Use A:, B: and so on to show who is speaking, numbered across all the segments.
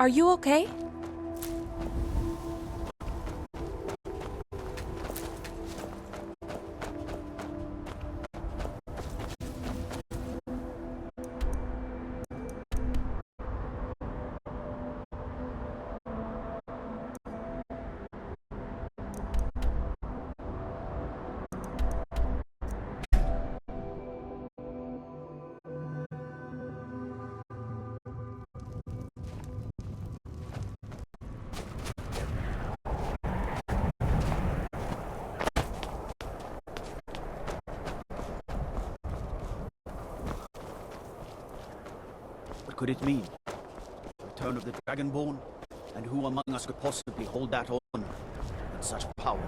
A: Are you okay?
B: What could it mean? Return of the Dragonborn? And who among us could possibly hold that on with such power?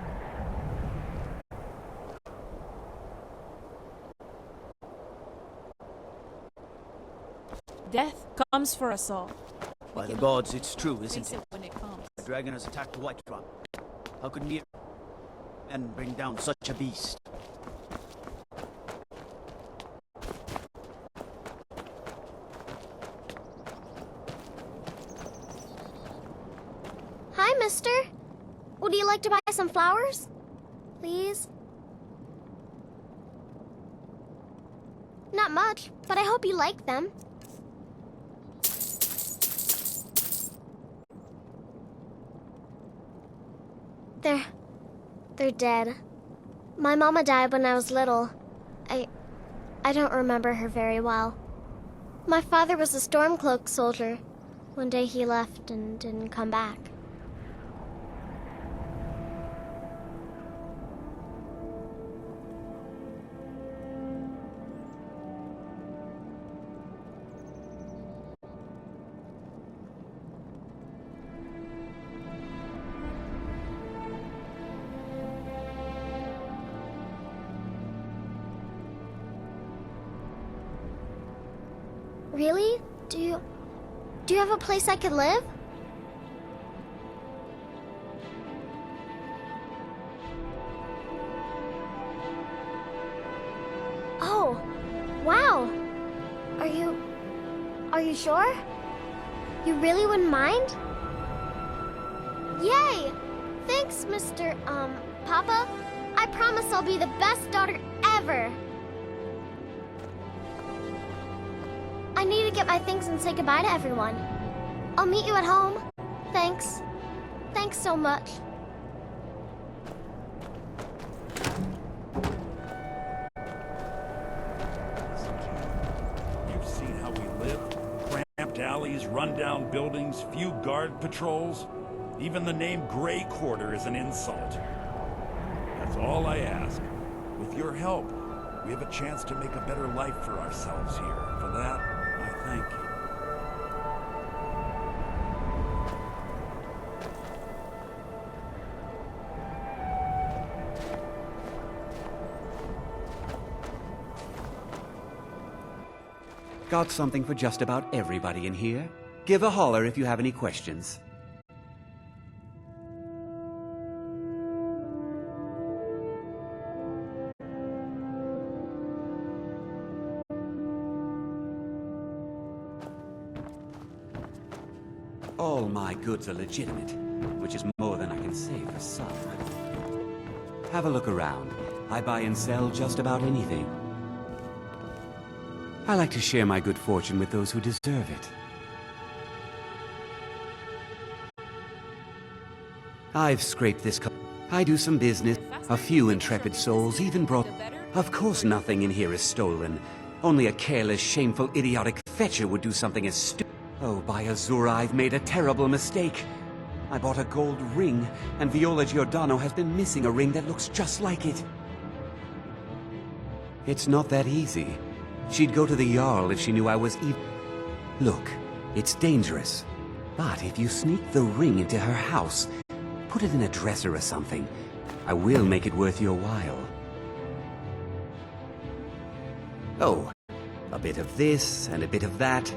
A: Death comes for us all.
B: By the gods, it's true, isn't
A: Face
B: it?
A: it when it comes.
B: The dragon has attacked Whiterun. How could mere men bring down such a beast?
C: Hi, mister. Would you like to buy some flowers? Please? Not much, but I hope you like them. They're dead. My mama died when I was little. I don't remember her very well. My father was a Stormcloaks soldier. One day he left and didn't come back. Really? Do you have a place I could live? Oh, wow. Are you sure? You really wouldn't mind? Yay! Thanks, Mr. Papa. I promise I'll be the best daughter ever. I need to get my things and say goodbye to everyone. I'll meet you at home. Thanks. Thanks so much.
D: You've seen how we live? Cramped alleys, rundown buildings, few guard patrols. Even the name Grey Quarter is an insult. That's all I ask. With your help, we have a chance to make a better life for ourselves here. For that, I thank you.
E: Got something for just about everybody in here. Give a holler if you have any questions. All my goods are legitimate, which is more than I can say for some. Have a look around. I buy and sell just about anything. I like to share my good fortune with those who deserve it. I've scraped this I do some business. A few intrepid souls even brought... Of course nothing in here is stolen. Only a careless, shameful, idiotic fetcher would do something as stupid. Oh, by Azura, I've made a terrible mistake. I bought a gold ring, and Viola Giordano has been missing a ring that looks just like it. It's not that easy. She'd go to the Jarl if she knew I was evil. Look, it's dangerous. But if you sneak the ring into her house, put it in a dresser or something, I will make it worth your while. Oh, a bit of this and a bit of that.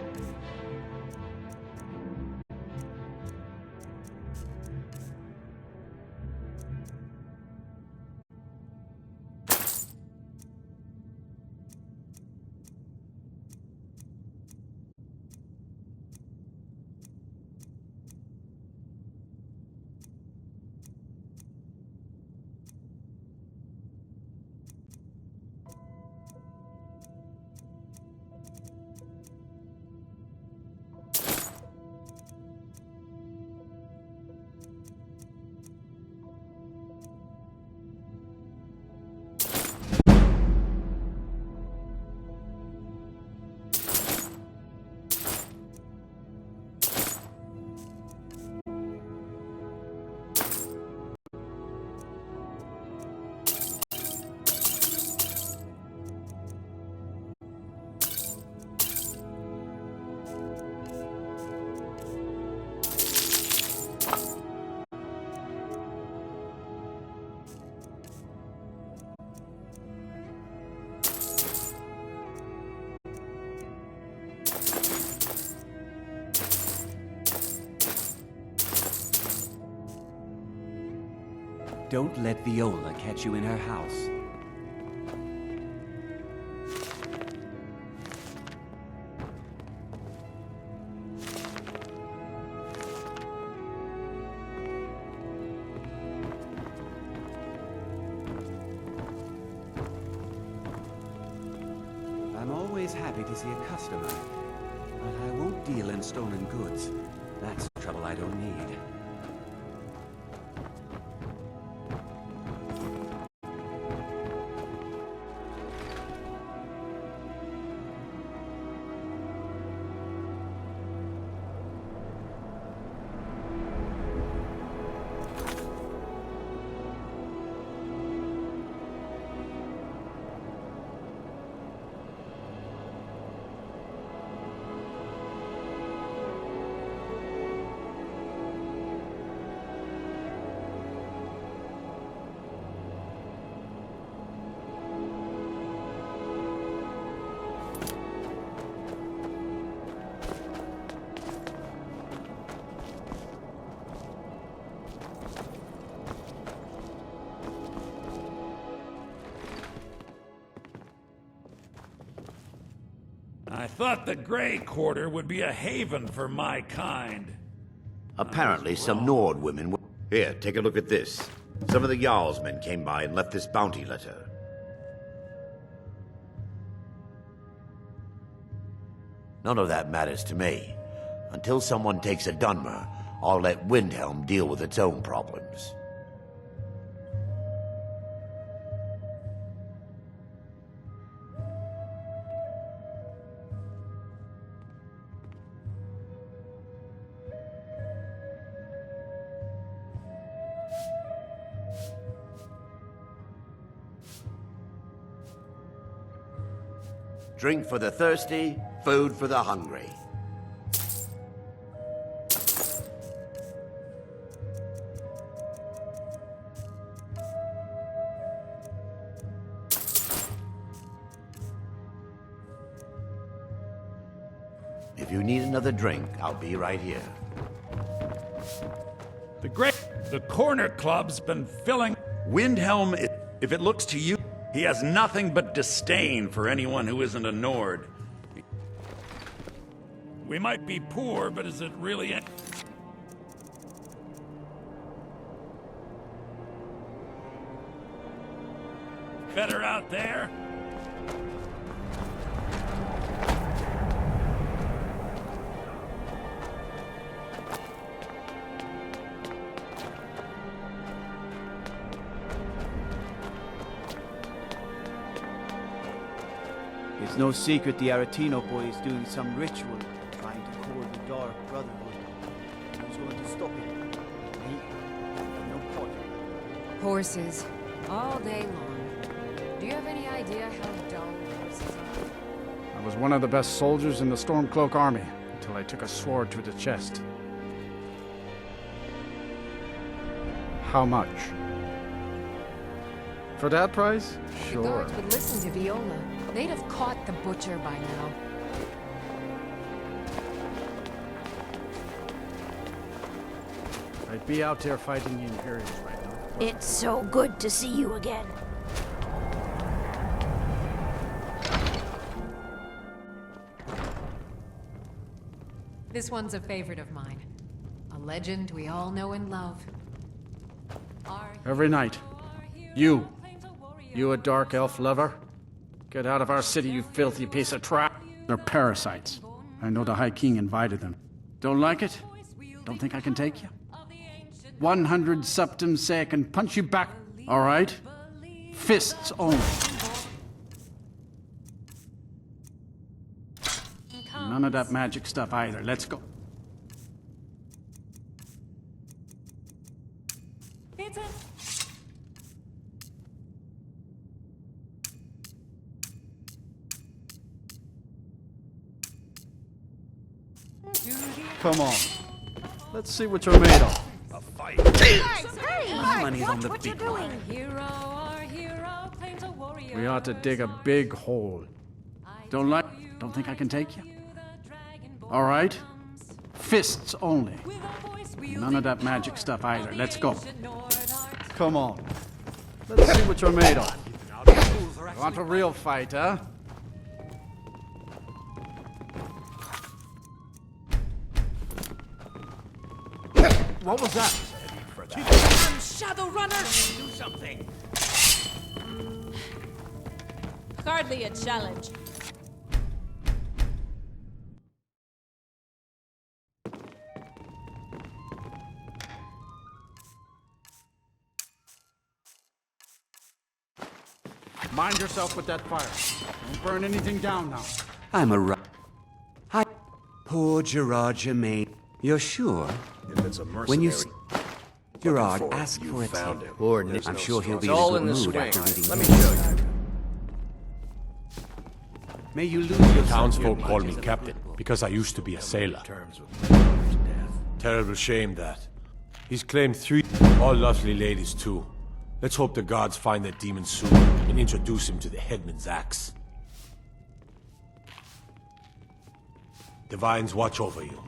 E: Don't let Viola catch you in her house. I'm always happy to see a customer, but I won't deal in stolen goods. That's trouble I don't need.
D: I thought the Grey Quarter would be a haven for my kind.
A: Apparently some Nord women were... Here, take a look at this. Some of the Jarl's men came by and left this bounty letter. None of that matters to me. Until someone takes a Dunmer, I'll let Windhelm deal with its own problems. Drink for the thirsty, food for the hungry. If you need another drink, I'll be right here.
D: The Corner Club's been filling... Windhelm, if it looks to you, he has nothing but disdain for anyone who isn't a Nord. We might be poor, but is it really... Better out there?
B: It's no secret the Aretino boy is doing some ritual, trying to call the Dark Brotherhood. Who's going to stop him? Me? No point.
F: Horses. All day long. Do you have any idea how dull horses are?
G: I was one of the best soldiers in the Stormcloak army, until I took a sword to the chest. How much? For that price?
F: The
G: Sure.
F: guards would listen to Viola. They'd have caught the butcher by now.
G: I'd be out there fighting the Imperials right now.
H: It's so good to see you again.
F: This one's a favorite of mine. A legend we all know and love.
G: Every night. You a dark elf lover? Get out of our city, you filthy piece of trap. They're parasites. I know the High King invited them. Don't like it? Don't think I can take you? 100 septims say I can punch you back. All right? Fists only. None of that magic stuff either. Let's go. Come on. Let's see what you're made of.
D: A fight.
E: Money's on the big one.
G: We ought to dig a big hole. Don't think I can take you? All right? Fists only. None of that magic stuff either. Let's go. Come on. Let's see what you're made of. You want a real fight, huh? What was that?
I: Shadow Runner! Do something! Hardly a challenge.
G: Mind yourself with that fire. Don't burn anything down now.
E: I'm a Hi. Poor Gerard Germain. You're sure?
J: If it's a
E: When you
J: mercenary,
E: Gerard,
J: for it,
E: ask
J: you
E: for a
J: found
E: tip.
J: him.
K: Poor
J: There's
K: Nick.
E: I'm sure he'll be
K: It's
E: in a
K: all
E: good
K: in the
E: mood
K: swing.
E: after reading
J: Let me
E: this.
J: show you.
E: May you lose your
L: Townsfolk call me captain because I used to be a sailor.
J: Terms with death.
L: Terrible shame that. He's claimed 3, all lovely ladies too. Let's hope the gods find that demon soon and introduce him to the headman's axe. Divines watch over you.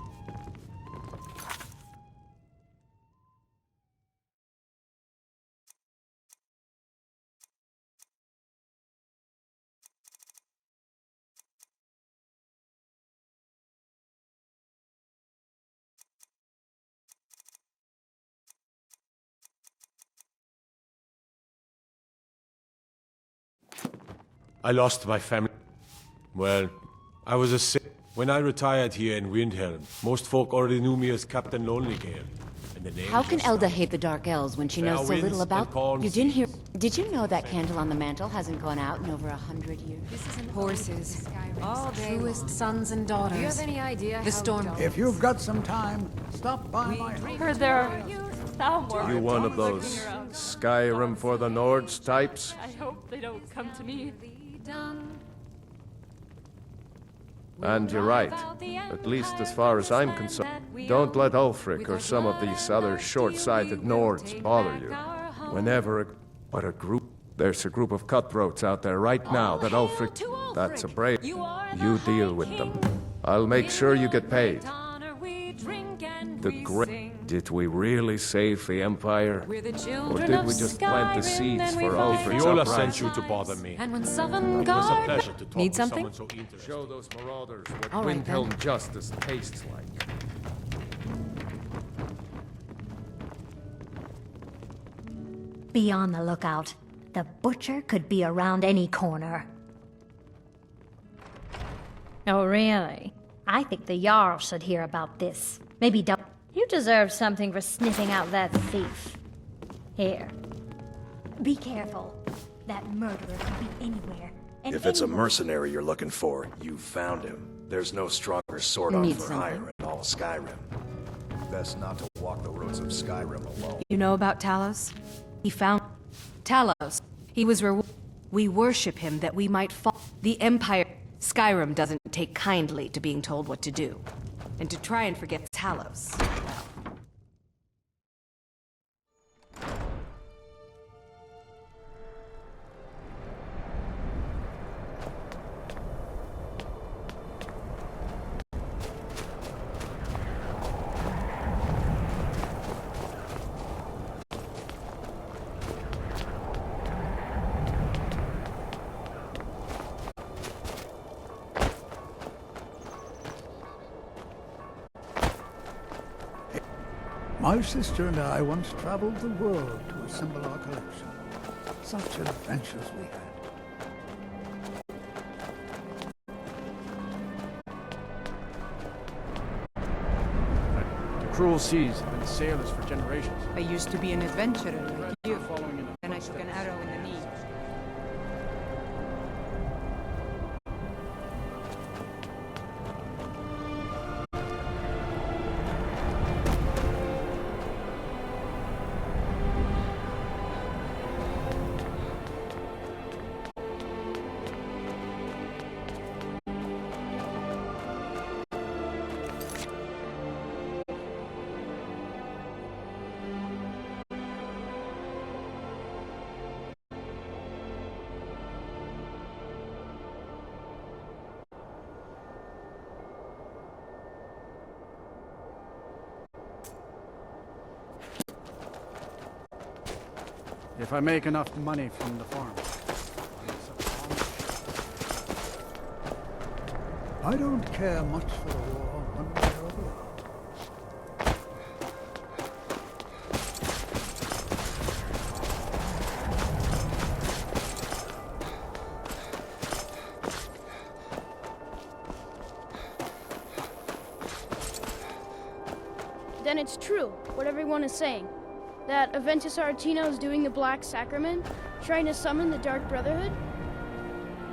L: I lost my family. Well, I was a sailor. When I retired here in Windhelm, most folk already knew me as Captain Lonelygale. And the name
M: How can
L: just
M: Elda
L: stuck.
M: hate the Dark Elves when she knows so
L: Fair
M: little
L: winds
M: about
L: and calm
M: You didn't hear...
L: seas.
M: Did you know that candle on the mantle hasn't gone out in over 100 years?
F: Horses. All day
I: Truest sons and
F: Do you have
I: daughters.
F: any idea
I: The
F: how
I: storm-
F: dull-
N: If you've got some time, stop by my house.
I: Heard there are more.
K: You one of those Skyrim for the Nords types?
I: I hope they don't come to me.
K: And you're right. At least as far as I'm concerned. Don't let Ulfric or some of these other short-sighted Nords bother you. There's a group of cutthroats out there right now that Ulfric... That's a brave... You deal with them. I'll make sure you get paid. Did we really save the Empire? Or did we just plant the seeds for Ulfric's
L: Viola
K: uprising?
L: sent you to bother me.
I: And when
L: It
I: Southern
L: was a
I: Guard
L: pleasure to talk
I: need
L: to
I: something?
L: someone so interesting.
K: Show those marauders what
I: All right,
K: Windhelm justice tastes like.
H: Be on the lookout. The butcher could be around any corner. Oh, really? I think the Jarl should hear about this. Maybe don't. You deserve something for sniffing out that thief. Here. Be careful. That murderer could be anywhere. And
J: If it's a
H: anyone.
J: mercenary you're looking for, you found him. There's no stronger sword on
M: Need
J: for
M: something.
J: hire in all Skyrim. Best not to walk the roads of Skyrim alone.
I: You know about Talos? He found Talos. He was We worship him that we might fall. The Empire. Skyrim doesn't take kindly to being told what to do. And to try and forget Talos.
N: My sister and I once traveled the world to assemble our collection. Such adventures we had.
G: The cruel seas have been sailors for generations.
I: I used to be an adventurer like you.
G: Following in the
I: Then I took an arrow in the knee.
G: If I make enough money from the farm.
N: I don't care much for the war, one way or the other.
O: Then it's true, what everyone is saying. That Aventus Aretino is doing the Black Sacrament, trying to summon the Dark Brotherhood?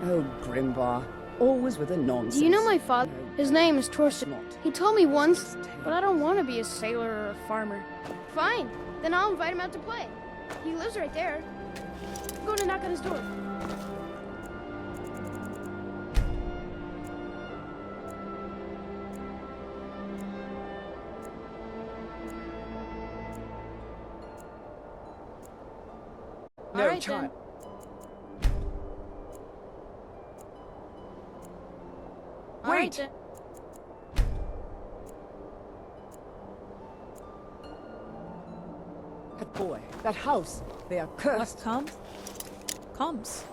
P: Oh, Grimbar. Always with the nonsense.
O: Do you know my father? His name is Torsten. He told me once, but I don't want to be a sailor or a farmer. Fine, then I'll invite him out to play. He lives right there. I'm going to knock on his door.
P: No,
O: All right,
P: child.
O: All right, then.
P: That boy, that house, they are cursed.
Q: What comes? Comes.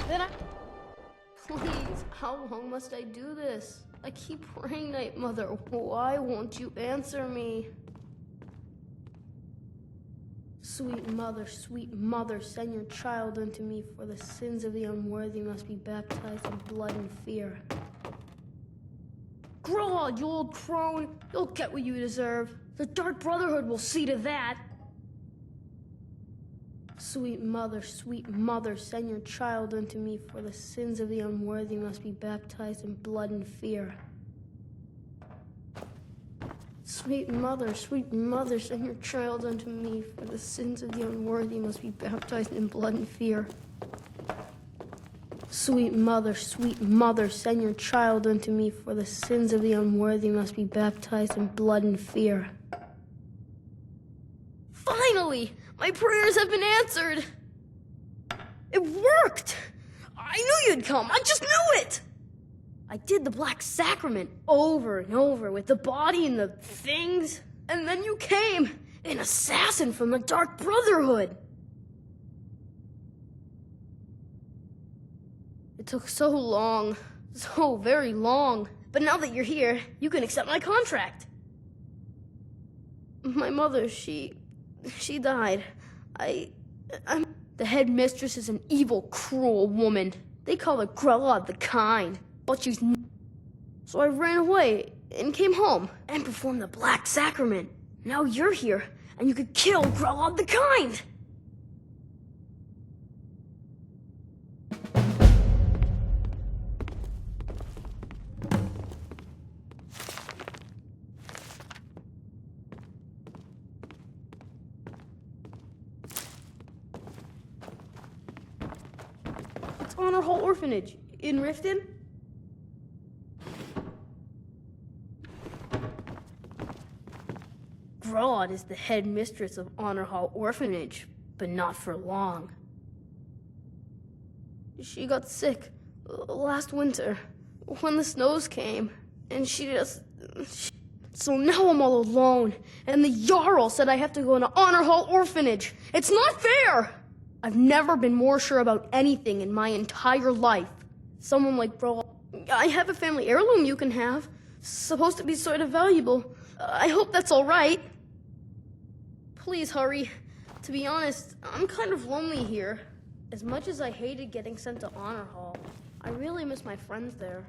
O: Then I... Please, how long must I do this? I keep praying, Night Mother. Why won't you answer me? Sweet mother, send your child unto me, for the sins of the unworthy must be baptized in blood and fear. Grod, you old crone, you'll get what you deserve. The Dark Brotherhood will see to that. Sweet mother, send your child unto me, for the sins of the unworthy must be baptized in blood and fear. Sweet mother, send your child unto me, for the sins of the unworthy must be baptized in blood and fear. Sweet mother, send your child unto me, for the sins of the unworthy must be baptized in blood and fear. Finally! My prayers have been answered! It worked! I knew you'd come! I just knew it! I did the Black Sacrament over and over with the body and the things, and then you came, an assassin from the Dark Brotherhood! It took so long, so very long, but now that you're here, you can accept my contract. My mother, she died. I'm... The headmistress is an evil, cruel woman. They call her Grella the Kind, but she's So I ran away and came home and performed the Black Sacrament. Now you're here, and you could kill Grella the Kind! Honor Hall Orphanage in Riften? Grod is the headmistress of Honor Hall Orphanage, but not for long. She got sick last winter when the snows came, and so now I'm all alone, and the Jarl said I have to go into Honor Hall Orphanage. It's not fair! I've never been more sure about anything in my entire life. Someone like Bro, I have a family heirloom you can have. Supposed to be sort of valuable. I hope that's all right. Please hurry. To be honest, I'm kind of lonely here. As much as I hated getting sent to Honor Hall, I really miss my friends there.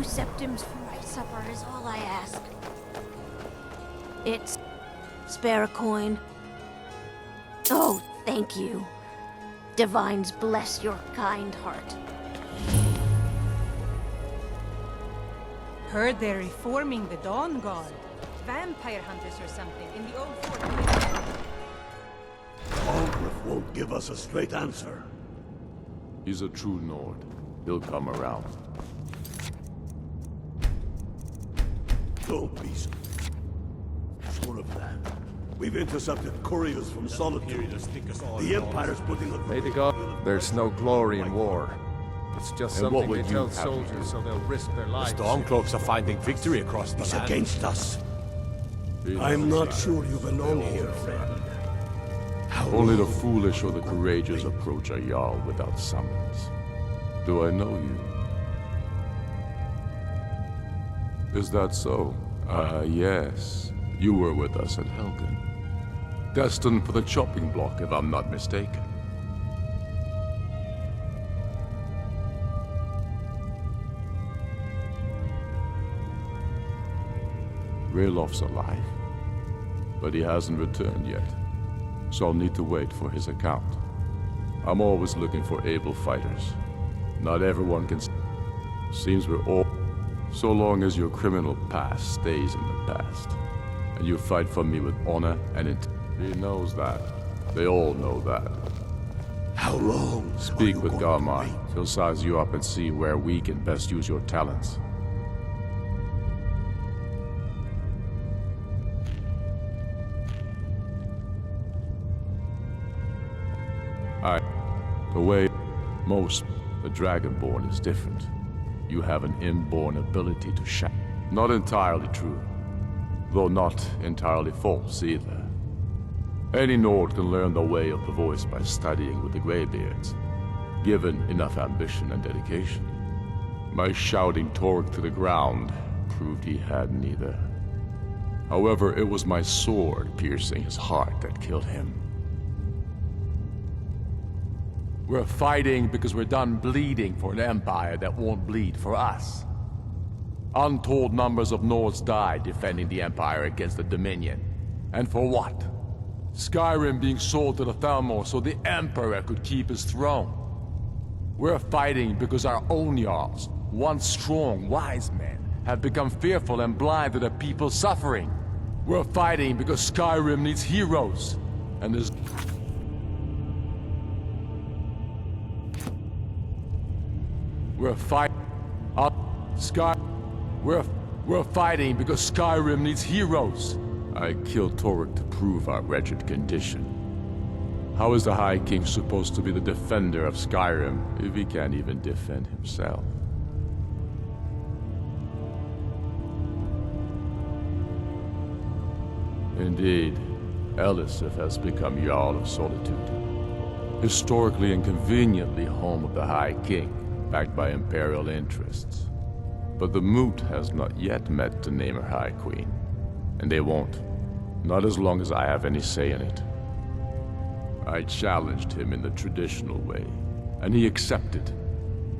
R: septims for my supper is all I ask. It's... spare a coin. Oh, thank you. Divines bless your kind heart.
F: Heard they're reforming the Dawn Guard. Vampire hunters or something in the old fort.
S: Algrif won't give us a straight answer.
T: He's a true Nord. He'll come around.
S: Don't be sure of that. We've intercepted couriers from Solitude. The Empire's putting a...
K: May the God... There's no glory in war. It's just
T: And what
K: something
T: would
K: they
T: you
K: tell
T: have
K: soldiers so they'll risk their lives.
L: The Stormcloaks are finding victory across the
S: It's
L: land.
S: against us. I'm not sure you belong here, friend.
T: Only the foolish or the courageous approach a Jarl without summons. Do I know you? Is that so? Yes. You were with us at Helgen. Destined for the chopping block, if I'm not mistaken. Raylof's alive, but he hasn't returned yet, so I'll need to wait for his account. I'm always looking for able fighters. Not everyone can... Seems we're all... So long as your criminal past stays in the past, and you fight for me with honor and He knows that. They all know that.
S: How long?
T: Speak with Garmar. He'll size you up and see where we can best use your talents. The way most the Dragonborn is different. You have an inborn ability to shout. Not entirely true, though not entirely false either. Any Nord can learn the way of the voice by studying with the Greybeards, given enough ambition and dedication. My shouting Torg to the ground proved he had neither. However, it was my sword piercing his heart that killed him. We're fighting because we're done bleeding for an empire that won't bleed for us. Untold numbers of Nords died defending the empire against the Dominion. And for what? Skyrim being sold to the Thalmor so the Emperor could keep his throne. We're fighting because our own Jarls, once strong, wise men, have become fearful and blind to the people suffering. We're fighting because Skyrim needs heroes, and there's... We're fighting... We're fighting because Skyrim needs heroes. I killed Torek to prove our wretched condition. How is the High King supposed to be the defender of Skyrim if he can't even defend himself? Indeed, Elisif has become Jarl of Solitude. Historically and conveniently home of the High King, backed by Imperial interests. But the Moot has not yet met to name her High Queen. And they won't. Not as long as I have any say in it. I challenged him in the traditional way, and he accepted.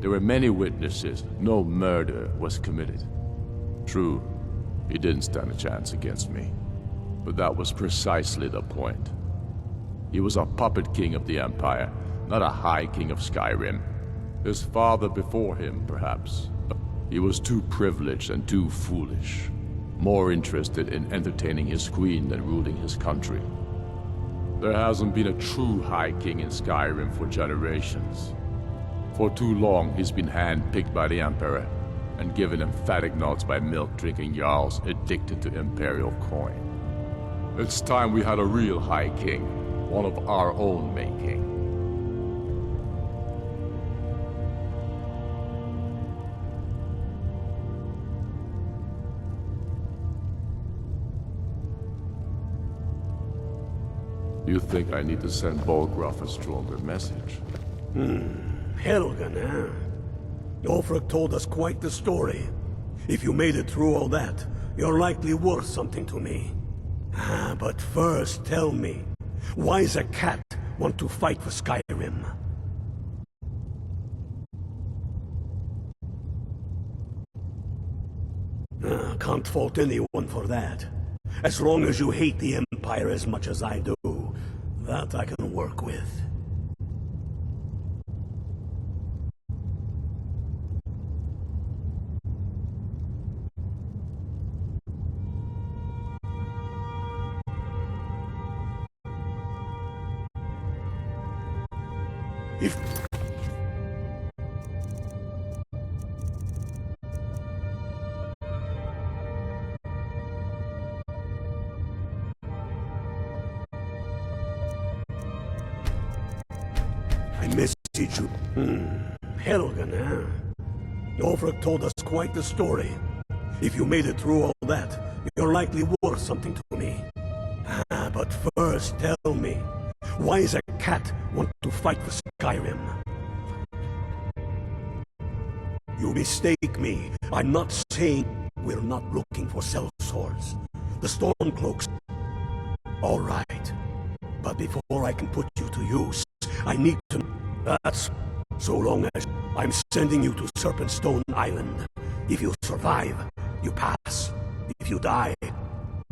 T: There were many witnesses. No murder was committed. True, he didn't stand a chance against me. But that was precisely the point. He was a puppet king of the Empire, not a High King of Skyrim. His father before him, perhaps. He was too privileged and too foolish. More interested in entertaining his queen than ruling his country. There hasn't been a true High King in Skyrim for generations. For too long, he's been hand-picked by the Emperor, and given emphatic nods by milk-drinking Jarls addicted to Imperial coin. It's time we had a real High King, one of our own making. You think I need to send Bolgraf a stronger message?
S: Helgen, huh? Ulfric told us quite the story. If you made it through all that, you're likely worth something to me. But first, tell me, why does a cat want to fight for Skyrim? Can't fault anyone for that. As long as you hate the Empire as much as I do, that I can work with. If... I messaged you. Helgen, huh? Ulfric told us quite the story. If you made it through all that, you're likely worth something to me. But first, tell me, why does a cat want to fight for Skyrim? You mistake me. I'm not saying we're not looking for sellswords. The Stormcloaks. All right. But before I can put you to use, I need to... That's... So long as I'm sending you to Serpentstone Island. If you survive, you pass. If you die,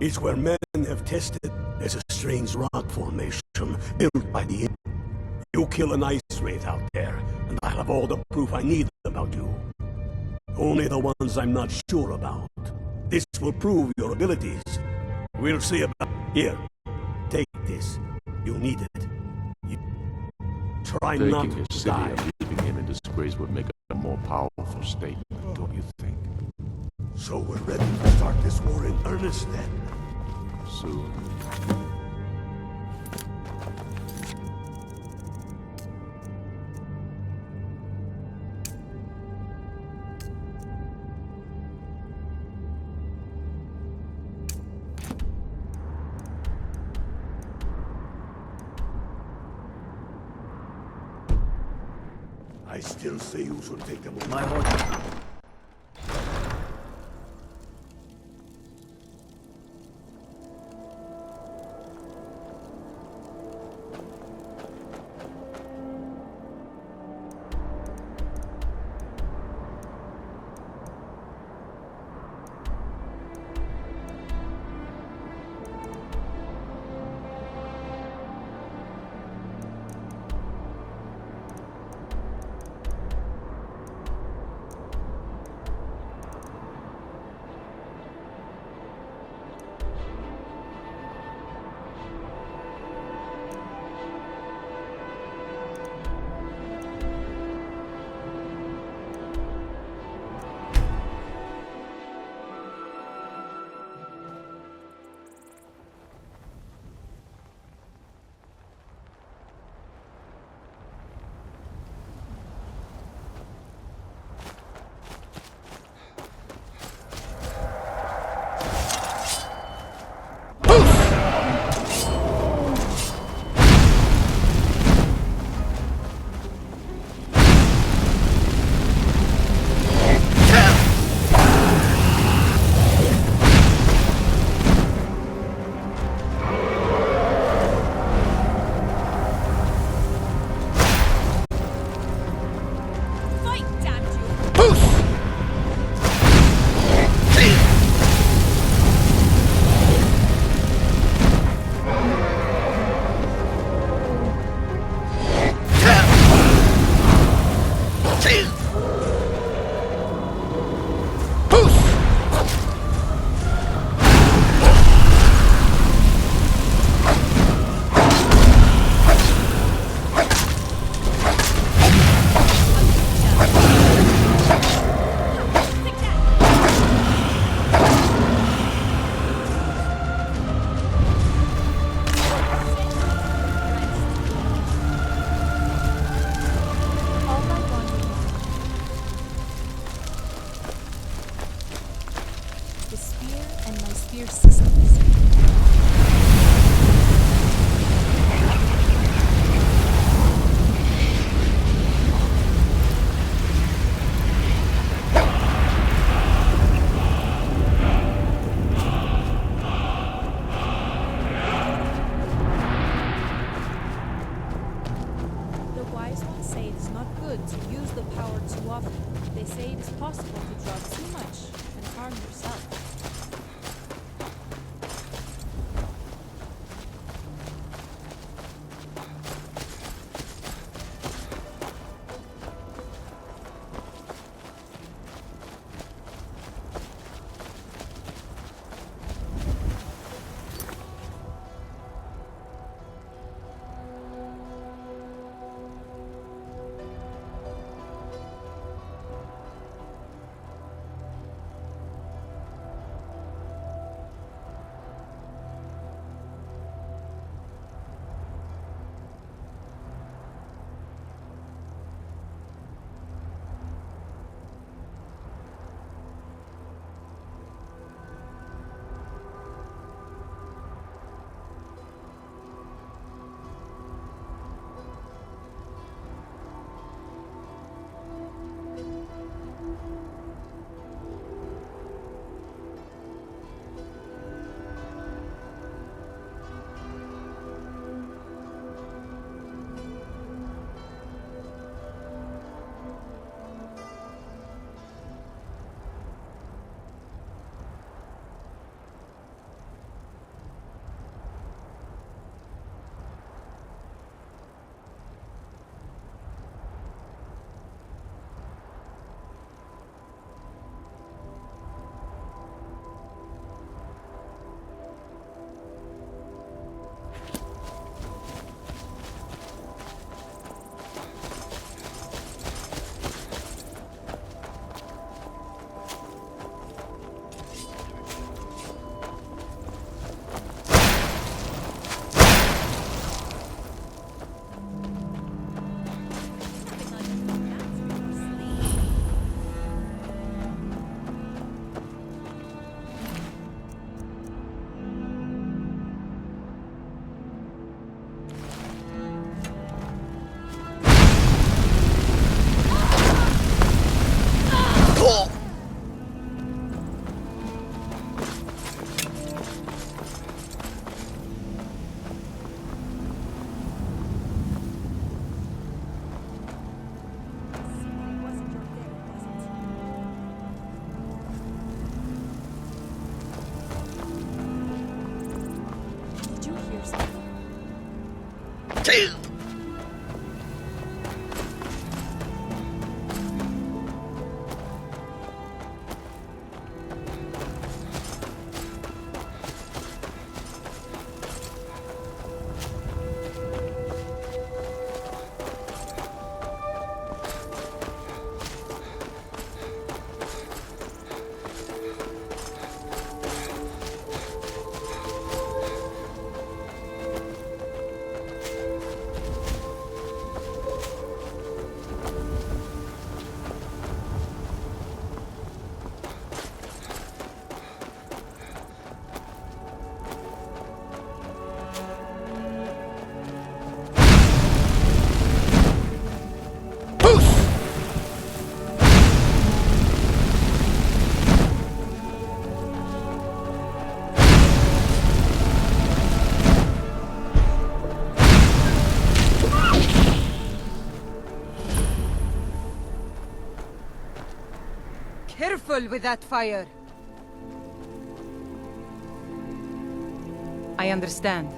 S: it's where men have tested. There's a strange rock formation built by the... You kill an ice wraith out there, and I'll have all the proof I need about you. Only the ones I'm not sure about. This will prove your abilities. We'll see about... Here, take this. You need it. You... Try not
T: Taking
S: to
T: his city
S: die.
T: and leaving him in disgrace would make a more powerful statement, don't you think?
S: So we're ready to start this war in earnest then?
T: Soon.
S: I still say you should take them.
B: My horse.
I: Careful with that fire. I understand.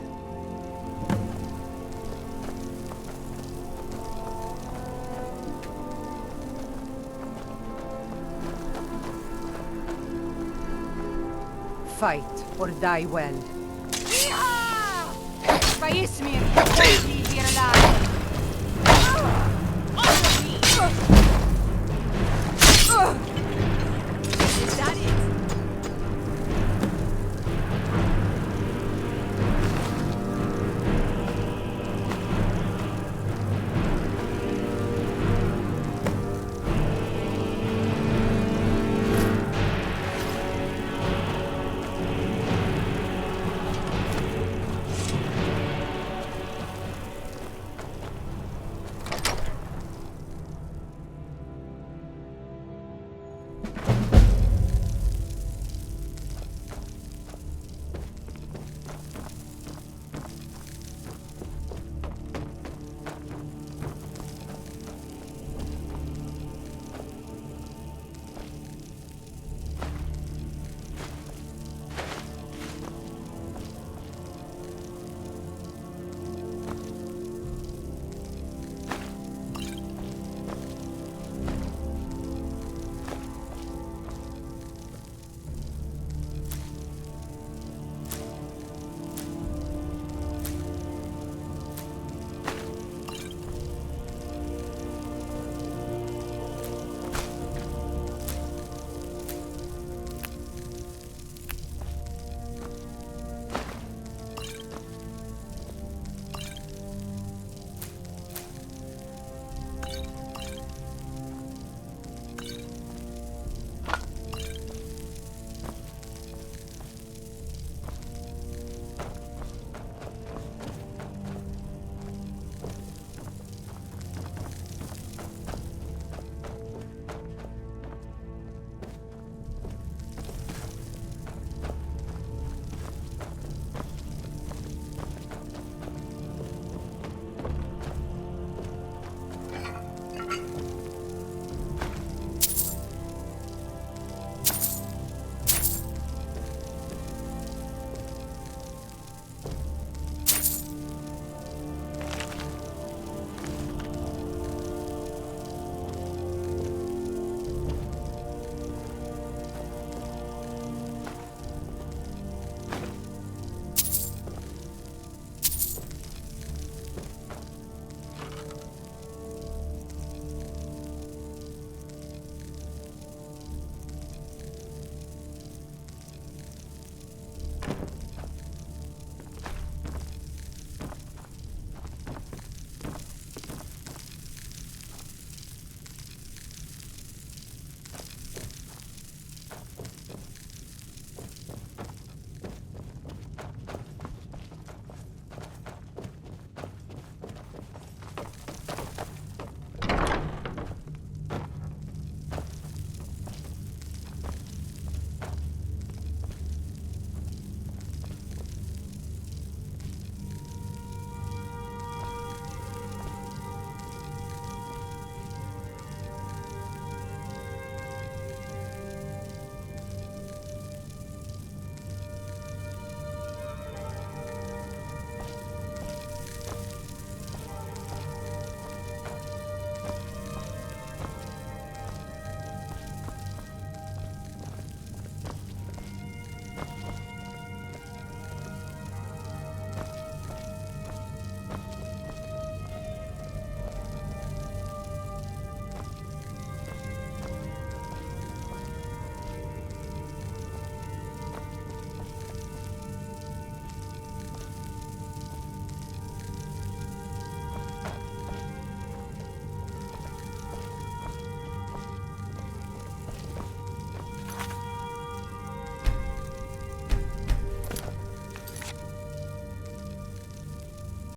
I: Fight or die well. Faismir, won't leave here alive. Is that it?